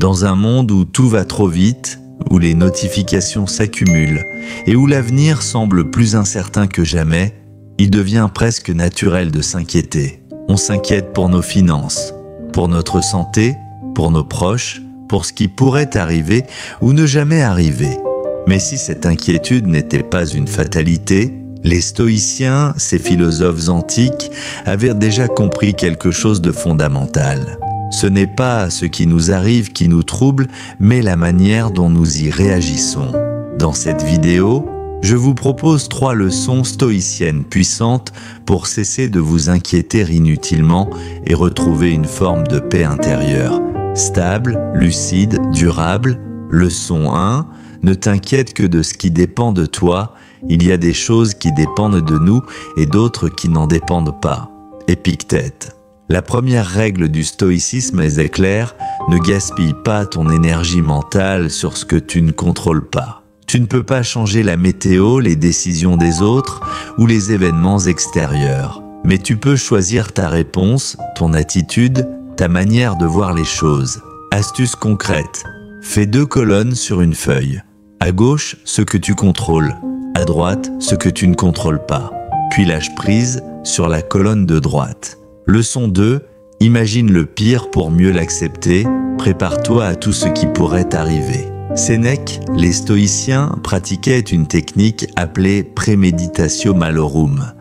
Dans un monde où tout va trop vite, où les notifications s'accumulent et où l'avenir semble plus incertain que jamais, il devient presque naturel de s'inquiéter. On s'inquiète pour nos finances, pour notre santé, pour nos proches, pour ce qui pourrait arriver ou ne jamais arriver. Mais si cette inquiétude n'était pas une fatalité, les stoïciens, ces philosophes antiques, avaient déjà compris quelque chose de fondamental. Ce n'est pas ce qui nous arrive qui nous trouble, mais la manière dont nous y réagissons. Dans cette vidéo, je vous propose 3 leçons stoïciennes puissantes pour cesser de vous inquiéter inutilement et retrouver une forme de paix intérieure. Stable, lucide, durable. Leçon 1. Ne t'inquiète que de ce qui dépend de toi. Il y a des choses qui dépendent de nous et d'autres qui n'en dépendent pas. Épictète. La première règle du stoïcisme est claire, ne gaspille pas ton énergie mentale sur ce que tu ne contrôles pas. Tu ne peux pas changer la météo, les décisions des autres ou les événements extérieurs. Mais tu peux choisir ta réponse, ton attitude, ta manière de voir les choses. Astuce concrète. Fais 2 colonnes sur une feuille. À gauche, ce que tu contrôles. À droite, ce que tu ne contrôles pas. Puis lâche prise sur la colonne de droite. Leçon 2. Imagine le pire pour mieux l'accepter. Prépare-toi à tout ce qui pourrait arriver. Sénèque, les stoïciens pratiquaient une technique appelée préméditatio malorum.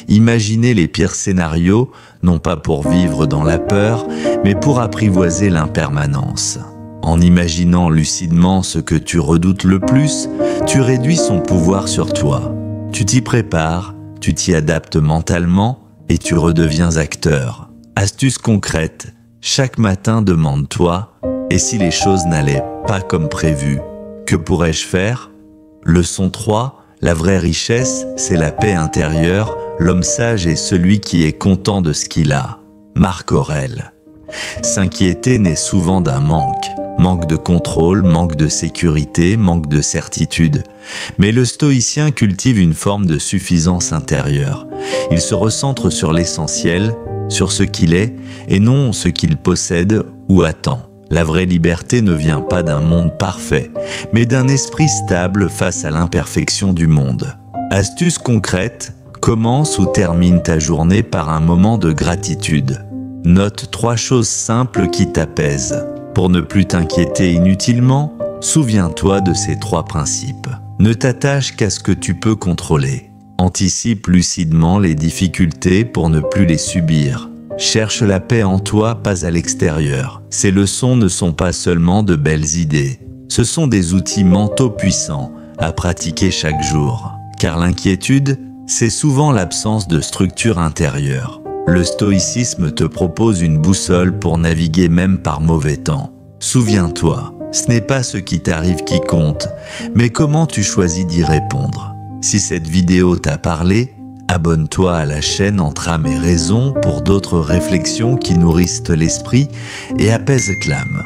Imaginez les pires scénarios, non pas pour vivre dans la peur, mais pour apprivoiser l'impermanence. En imaginant lucidement ce que tu redoutes le plus, tu réduis son pouvoir sur toi. Tu t'y prépares, tu t'y adaptes mentalement et tu redeviens acteur. Astuce concrète, chaque matin demande-toi « Et si les choses n'allaient pas comme prévu, que pourrais-je faire ?» Leçon 3, la vraie richesse, c'est la paix intérieure. L'homme sage est celui qui est content de ce qu'il a. Marc Aurèle. S'inquiéter naît souvent d'un manque. Manque de contrôle, manque de sécurité, manque de certitude. Mais le stoïcien cultive une forme de suffisance intérieure. Il se recentre sur l'essentiel, sur ce qu'il est, et non ce qu'il possède ou attend. La vraie liberté ne vient pas d'un monde parfait, mais d'un esprit stable face à l'imperfection du monde. Astuce concrète, commence ou termine ta journée par un moment de gratitude. Note 3 choses simples qui t'apaisent. Pour ne plus t'inquiéter inutilement, souviens-toi de ces 3 principes. Ne t'attache qu'à ce que tu peux contrôler. Anticipe lucidement les difficultés pour ne plus les subir. Cherche la paix en toi, pas à l'extérieur. Ces leçons ne sont pas seulement de belles idées. Ce sont des outils mentaux puissants à pratiquer chaque jour. Car l'inquiétude, c'est souvent l'absence de structure intérieure. Le stoïcisme te propose une boussole pour naviguer même par mauvais temps. Souviens-toi, ce n'est pas ce qui t'arrive qui compte, mais comment tu choisis d'y répondre. Si cette vidéo t'a parlé, abonne-toi à la chaîne Entre âme et raison pour d'autres réflexions qui nourrissent l'esprit et apaisent l'âme.